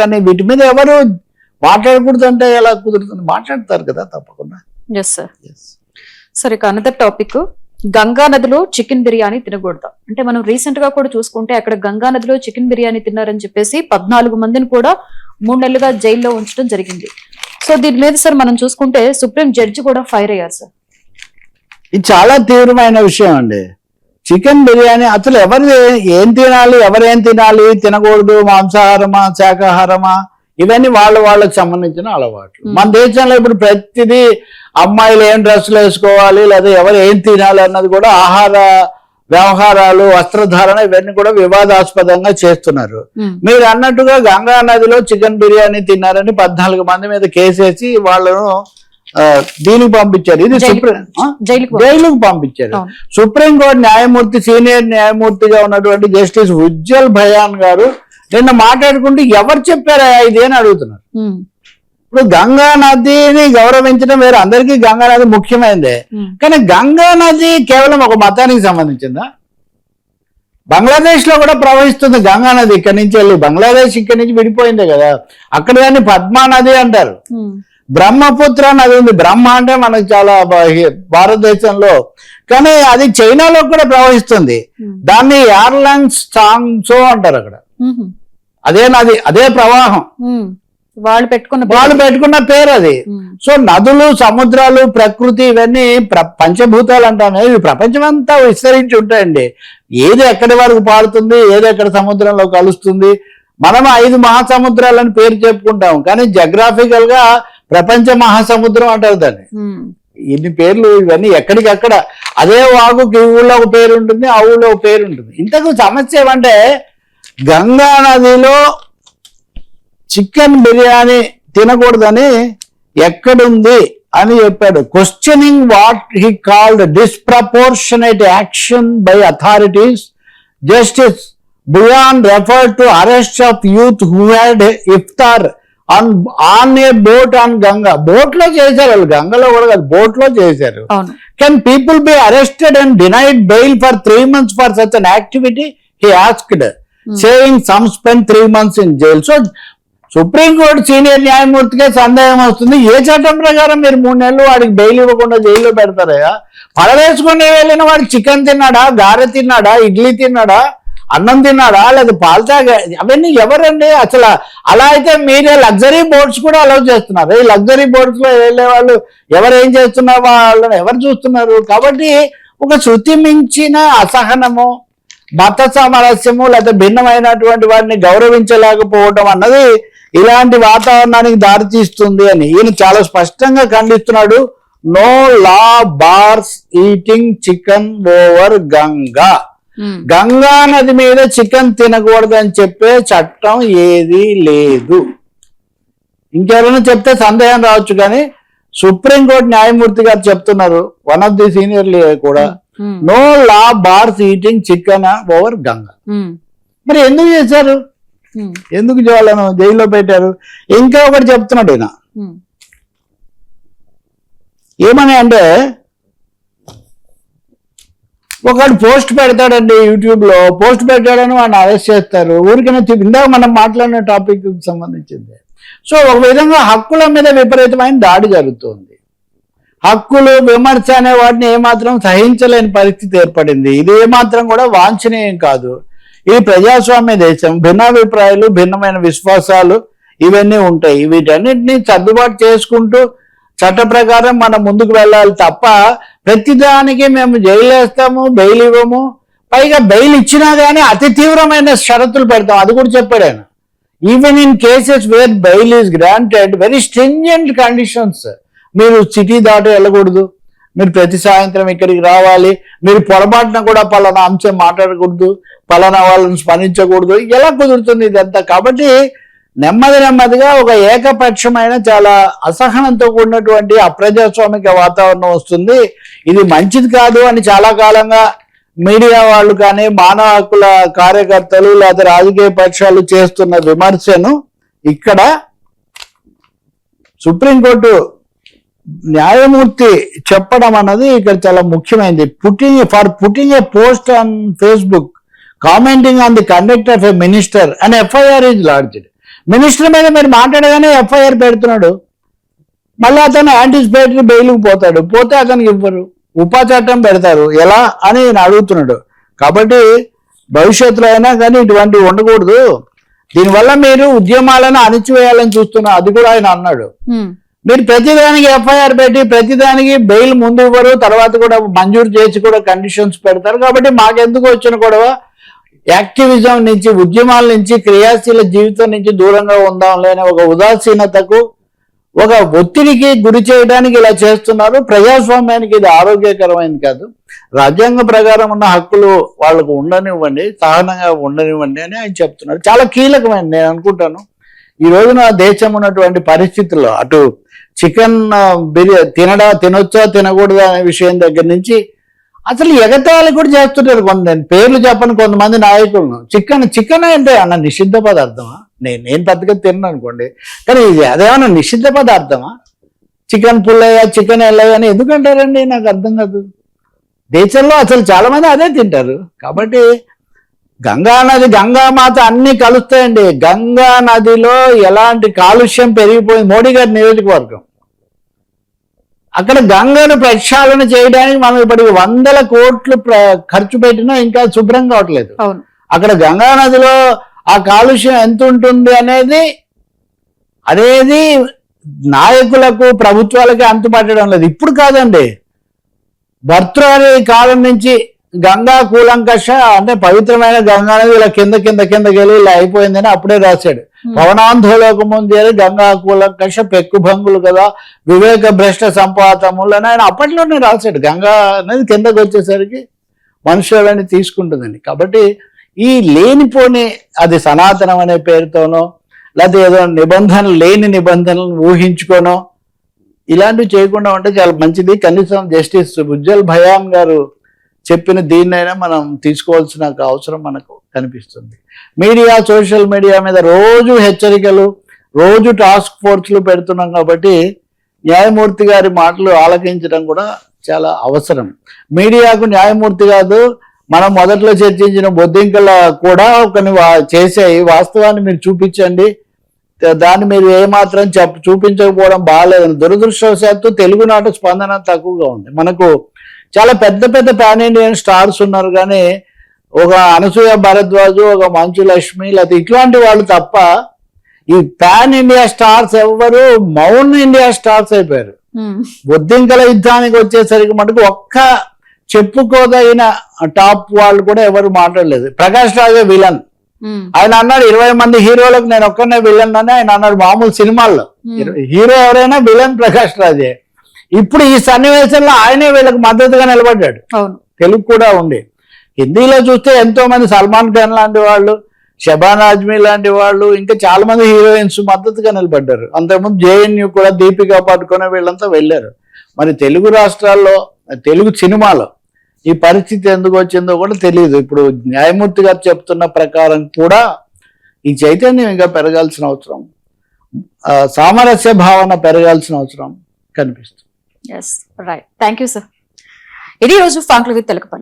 కానీ వీటి మీద ఎవరు మాట్లాడకూడదు అంటే ఎలా కుదురుతుంది? మాట్లాడతారు కదా తప్పకుండా. Yes sir. సరే, అనదర్ టాపిక్, గంగా నదిలో చికెన్ బిర్యానీ తినకూడదు అంటే మనం రీసెంట్ గా కూడా చూసుకుంటే అక్కడ గంగా నదిలో చికెన్ బిర్యానీ తిన్నారని చెప్పేసి 14 మందిని కూడా 3 నెలలుగా జైల్లో ఉంచడం జరిగింది. సో దీని మీద సార్ మనం చూసుకుంటే సుప్రీం జడ్జి కూడా ఫైర్ అయ్యారు సార్. ఇది చాలా తీవ్రమైన విషయం అండి. చికెన్ బిర్యానీ అసలు ఎవరు ఏం తినాలి, ఎవరేం తినాలి, తినకూడదు, మాంసాహారమా శాకాహారమా, ఇవన్నీ వాళ్ళకి సంబంధించిన అలవాట్లు. మన దేశంలో ఇప్పుడు ప్రతిదీ అమ్మాయిలు ఏం డ్రెస్సులు వేసుకోవాలి లేదా ఎవరు ఏం తినాలి అన్నది కూడా ఆహార వ్యవహారాలు, వస్త్రధారణ ఇవన్నీ కూడా వివాదాస్పదంగా చేస్తున్నారు. మీరు అన్నట్టుగా గంగా నదిలో చికెన్ బిర్యానీ తిన్నారని 14 మంది మీద కేసేసి వాళ్ళను దీనికి పంపించారు. ఇది జైలుకు పంపించారు. సుప్రీంకోర్టు న్యాయమూర్తి, సీనియర్ న్యాయమూర్తిగా ఉన్నటువంటి జస్టిస్ ఉజ్జల్ భయాన్ గారు నిన్న మాట్లాడుకుంటూ ఎవరు చెప్పారా ఇది అని అడుగుతున్నారు. ఇప్పుడు గంగా నదిని గౌరవించడం వేరే, అందరికీ గంగా నది ముఖ్యమైనదే. కానీ గంగా నది కేవలం ఒక మతానికి సంబంధించిందా? బంగ్లాదేశ్ లో కూడా ప్రవహిస్తుంది గంగా నది. ఇక్కడి నుంచి వెళ్ళి బంగ్లాదేశ్ ఇక్కడి నుంచి విడిపోయిందే కదా. అక్కడ దాన్ని పద్మా నది అంటారు. బ్రహ్మపుత్ర నది ఉంది. బ్రహ్మ అంటే మనకు చాలా భారతదేశంలో, కానీ అది చైనాలో కూడా ప్రవహిస్తుంది. దాన్ని యార్లాంగ్ సాంగ్సో అంటారు అక్కడ. అదే నది, అదే ప్రవాహం, వాళ్ళు పెట్టుకున్న పేరు అది. సో నదులు, సముద్రాలు, ప్రకృతి ఇవన్నీ పంచభూతాలు అంటాను. ఇవి ప్రపంచం అంతా విస్తరించి ఉంటాయండి. ఏది ఎక్కడి వరకు పారుతుంది, ఏది ఎక్కడ సముద్రంలో కలుస్తుంది. మనం 5 మహాసముద్రాలని పేరు చెప్పుకుంటాం, కానీ జగ్రాఫికల్ గా ప్రపంచ మహాసముద్రం అంటారు దాన్ని. ఇన్ని పేర్లు ఇవన్నీ ఎక్కడికక్కడ. అదే వాగుకి ఈ ఊళ్ళో ఒక పేరు ఉంటుంది, ఆ ఊళ్ళో ఒక పేరు ఉంటుంది. ఇంతకు సమస్య ఏమంటే గంగా నదిలో చికెన్ బిర్యానీ తినకూడదని ఎక్కడుంది అని చెప్పాడు. Questioning what he called disproportionate action by authorities, justice Bhuyan referred to arrest of youth who had ఇఫ్తార్ on a boat on Ganga. Boat లో చేశారు వాళ్ళు, గంగలో కూడా కాదు, బోట్ లో చేశారు. Can people be arrested and denied bail for 3 months for such an activity? He asked, saying some spend 3 months in jail. So supreme court senior న్యాయమూర్తికే సందేహం వస్తుంది, ఏ చట్టం ప్రకారం మీరు 3 నెలలు వాడికి బెయిల్ ఇవ్వకుండా జైల్లో పెడతారయ్యా? పడవేసుకుని వెళ్ళిన వాడు చికెన్ తిన్నాడా, గారె తిన్నాడా, ఇడ్లీ తిన్నాడా, అన్నం తిన్నాడా, లేదా పాలు తాగా, అవన్నీ ఎవరండి అసలు? అలా అయితే మీరే లగ్జరీ బోట్స్ కూడా అలౌ చేస్తున్నారు. ఈ లగ్జరీ బోట్స్ లో వెళ్ళే వాళ్ళు ఎవరు ఏం చేస్తున్నారు, వాళ్ళని ఎవరు చూస్తున్నారు? కాబట్టి ఒక శృతి మించిన అసహనము, మత సామరస్యము, లేదా భిన్నమైనటువంటి వారిని గౌరవించలేకపోవడం అన్నది ఇలాంటి వాతావరణానికి దారితీస్తుంది అని ఈయన చాలా స్పష్టంగా ఖండిస్తున్నాడు. No law bars eating chicken over Ganga. Ganga నది మీద చికెన్ తినకూడదు అని చెప్పే చట్టం ఏదీ లేదు. ఇంకెవరైనా చెప్తే సందేహం రావచ్చు, కానీ సుప్రీంకోర్టు న్యాయమూర్తి గారు చెప్తున్నారు, వన్ ఆఫ్ ది సీనియర్ కూడా, no law bars eating chicken over Ganga. మరి ఎందుకు చేశారు? ఎందుకు వాళ్ళను జైల్లో పెట్టారు? ఇంకా ఒకటి చెప్తున్నాడు ఈయన, ఏమని అంటే, ఒకడు పోస్ట్ పెడతాడండి యూట్యూబ్ లో, పోస్ట్ పెట్టాడని వాడిని అరెస్ట్ చేస్తారు. ఊరికైనా ఇందాక మనం మాట్లాడిన టాపిక్ సంబంధించింది. సో ఒక విధంగా హక్కుల మీద విపరీతమైన దాడి జరుగుతుంది. హక్కులు, విమర్శ అనే వాటిని ఏమాత్రం సహించలేని పరిస్థితి ఏర్పడింది. ఇది ఏమాత్రం కూడా వాంఛనీయం కాదు. ఇది ప్రజాస్వామ్య దేశం. భిన్నాభిప్రాయాలు, భిన్నమైన విశ్వాసాలు ఇవన్నీ ఉంటాయి. వీటన్నిటిని సర్దుబాటు చేసుకుంటూ చట్ట ప్రకారం మనం ముందుకు వెళ్ళాలి తప్ప ప్రతిదానికి మేము జైలు వేస్తాము, బెయిల్ ఇవ్వము, పైగా బెయిల్ ఇచ్చినా కానీ అతి తీవ్రమైన షరతులు పెడతాం. అది కూడా చెప్పాడు ఆయన. Even in cases where bail is granted, very stringent conditions. మీరు సిటీ దాటి వెళ్ళకూడదు, మీరు ప్రతి సాయంత్రం ఇక్కడికి రావాలి, మీరు పొరపాటున కూడా పలానా అంశం మాట్లాడకూడదు, పలానా వాళ్ళని స్మరించకూడదు. ఎలా కుదురుతుంది ఇదంతా? కాబట్టి నెమ్మదిగా ఒక ఏకపక్షమైన, చాలా అసహనంతో కూడినటువంటి అప్రజాస్వామిక వాతావరణం వస్తుంది. ఇది మంచిది కాదు అని చాలా కాలంగా మీడియా వాళ్ళు కానీ, మానవ హక్కుల కార్యకర్తలు లేదా రాజకీయ పక్షాలు చేస్తున్న విమర్శను ఇక్కడ సుప్రీంకోర్టు న్యాయమూర్తి చెప్పడం అన్నది ఇక్కడ చాలా ముఖ్యమైనది. Putting a post on Facebook commenting on the conduct of a minister, an FIR is lodged. Minister మీద మీరు మాట్లాడగానే ఎఫ్ఐఆర్ పెడుతున్నాడు. మళ్ళీ అతను యాంటిసిపేటరీ బెయిల్కి పోతే అతనికి ఇవ్వరు, ఉపా చట్టం పెడతారు. ఎలా అని నేను అడుగుతున్నాడు. కాబట్టి భవిష్యత్తులో అయినా కానీ ఇటువంటివి ఉండకూడదు. దీనివల్ల మీరు ఉద్యమాలను అణిచివేయాలని చూస్తున్నారు, అది కూడా ఆయన అన్నాడు. మీరు ప్రతిదానికి ఎఫ్ఐఆర్ పెట్టి ప్రతిదానికి బెయిల్ ముందు ఇవ్వరు, తర్వాత కూడా మంజూరు చేసి కూడా కండిషన్స్ పెడతారు. కాబట్టి మాకెందుకు వచ్చిన గొడవ, యాక్టివిజం నుంచి, ఉద్యమాల నుంచి, క్రియాశీల జీవితం నుంచి దూరంగా ఉందాం లేని ఒక ఉదాసీనతకు, ఒక ఒత్తిడికి గురి చేయడానికి ఇలా చేస్తున్నారు. ప్రజాస్వామ్యానికి ఇది ఆరోగ్యకరమైనది కాదు. రాజ్యాంగ ప్రకారం ఉన్న హక్కులు వాళ్ళకు ఉండనివ్వండి, సహనంగా ఉండనివ్వండి అని ఆయన చెప్తున్నారు. చాలా కీలకమైనది నేను అనుకుంటాను. ఈ రోజున దేశం ఉన్నటువంటి పరిస్థితుల్లో అటు చికెన్ బిర్యానీ తినొచ్చా తినకూడదా అనే విషయం దగ్గర నుంచి అసలు ఎగతాళి కూడా చేస్తుంటారు. నేను పేర్లు చెప్పను కొంతమంది నాయకులను. చికెన్ అంటే అన్న నిషిద్ధ పదార్థమా? నేను పెద్దగా తిన్నాను అనుకోండి, కానీ ఇది అదేమన్నా నిషిద్ధ పదార్థమా? చికెన్ పుల్లయ్య, చికెన్ ఎల్లయ్య అని ఎందుకంటారండి? నాకు అర్థం కాదు. దేశంలో అసలు చాలా మంది అదే తింటారు. కాబట్టి గంగా నది, గంగామాత అన్ని కలుస్తాయండి. గంగా నదిలో ఎలాంటి కాలుష్యం పెరిగిపోయింది. మోడీ గారి నియోజకవర్గం, అక్కడ గంగను ప్రక్షాళన చేయడానికి మనం ఇప్పటికి 100 కోట్లు ఖర్చు పెట్టినా ఇంకా శుభ్రం కావట్లేదు. అక్కడ గంగా నదిలో ఆ కాలుష్యం ఎంత ఉంటుంది అనేది నాయకులకు, ప్రభుత్వాలకి అంతుపట్టడం లేదు. ఇప్పుడు కాదండి, భర్తృహరి కాలం నుంచి గంగా కూలంకష అంటే పవిత్రమైన గంగా నది ఇలా కిందకి వెళ్ళి ఇలా అయిపోయిందని అప్పుడే రాశాడు. పవనాంధోలోక ముందే గంగా కూలంకష పెక్కుభంగులు కదా వివేక భ్రష్ట సంపాతములు అని ఆయన అప్పట్లోనే రాశాడు. గంగా అనేది కిందకు వచ్చేసరికి మనుషులని తీసుకుంటుందని. కాబట్టి ఈ లేనిపోని అది సనాతనం అనే పేరుతోనో లేకపోతే ఏదో లేని నిబంధనలను ఊహించుకోనో ఇలాంటివి చేయకుండా ఉంటే చాలా మంచిది. కనీసం జస్టిస్ ఉజ్జల్ భయాన్ గారు చెప్పిన దీన్నైనా మనం తీసుకోవాల్సిన అవసరం మనకు కనిపిస్తుంది. మీడియా, సోషల్ మీడియా మీద రోజు హెచ్చరికలు, రోజు టాస్క్ ఫోర్స్లు పెడుతున్నాం. కాబట్టి న్యాయమూర్తి గారి మాటలు ఆలకించడం కూడా చాలా అవసరం. మీడియాకు న్యాయమూర్తి కాదు, మనం మొదట్లో చర్చించిన బొద్దింకల కూడా ఒకని చేసే వాస్తవాన్ని మీరు చూపించండి, దాన్ని మీరు ఏమాత్రం చూపించకపోవడం బాగాలేదని. దురదృష్టవశాత్తు తెలుగునాట స్పందన తక్కువగా ఉంది. మనకు చాలా పెద్ద పెద్ద పాన్ ఇండియన్ స్టార్స్ ఉన్నారు, కానీ ఒక అనసూయ భరద్వాజు, ఒక మంచు లక్ష్మి లేకపోతే ఇట్లాంటి వాళ్ళు తప్ప ఈ పాన్ ఇండియా స్టార్స్ ఎవ్వరు మౌన్ ఇండియా స్టార్స్ అయిపోయారు. బొద్దింకల యుద్ధానికి వచ్చేసరికి మటుకు ఒక్క చెప్పుకోదగిన టాప్ వాళ్ళు కూడా ఎవరు మాట్లాడలేదు. ప్రకాష్ రాజే విలన్. ఆయన అన్నాడు 20 మంది హీరోలకు నేను ఒక్కనే విలన్ అని ఆయన అన్నాడు. మామూలు సినిమాల్లో హీరో ఎవరైనా విలన్ ప్రకాష్ రాజే. ఇప్పుడు ఈ సన్నివేశంలో ఆయనే వీళ్ళకి మద్దతుగా నిలబడ్డాడు. తెలుగు కూడా ఉంది. హిందీలో చూస్తే ఎంతో మంది సల్మాన్ ఖాన్ లాంటి వాళ్ళు, షబానా ఆజ్మీ లాంటి వాళ్ళు, ఇంకా చాలా మంది హీరోయిన్స్ మద్దతుగా నిలబడ్డారు. అంతకుముందు జేఎన్యూ కూడా దీపికా పడుకునే వీళ్ళంతా వెళ్ళారు. మరి తెలుగు రాష్ట్రాల్లో తెలుగు సినిమాలో ఈ పరిస్థితి ఎందుకు వచ్చిందో కూడా తెలియదు. ఇప్పుడు న్యాయమూర్తి గారు చెప్తున్న ప్రకారం కూడా ఈ చైతన్యం ఇంకా పెరగాల్సిన అవసరం, సామరస్య భావన పెరగాల్సిన అవసరం కనిపిస్తుంది. రైట్. Thank you sir. ఇది రోజు ఫాంక్లు విత్ తెలకపల్లి.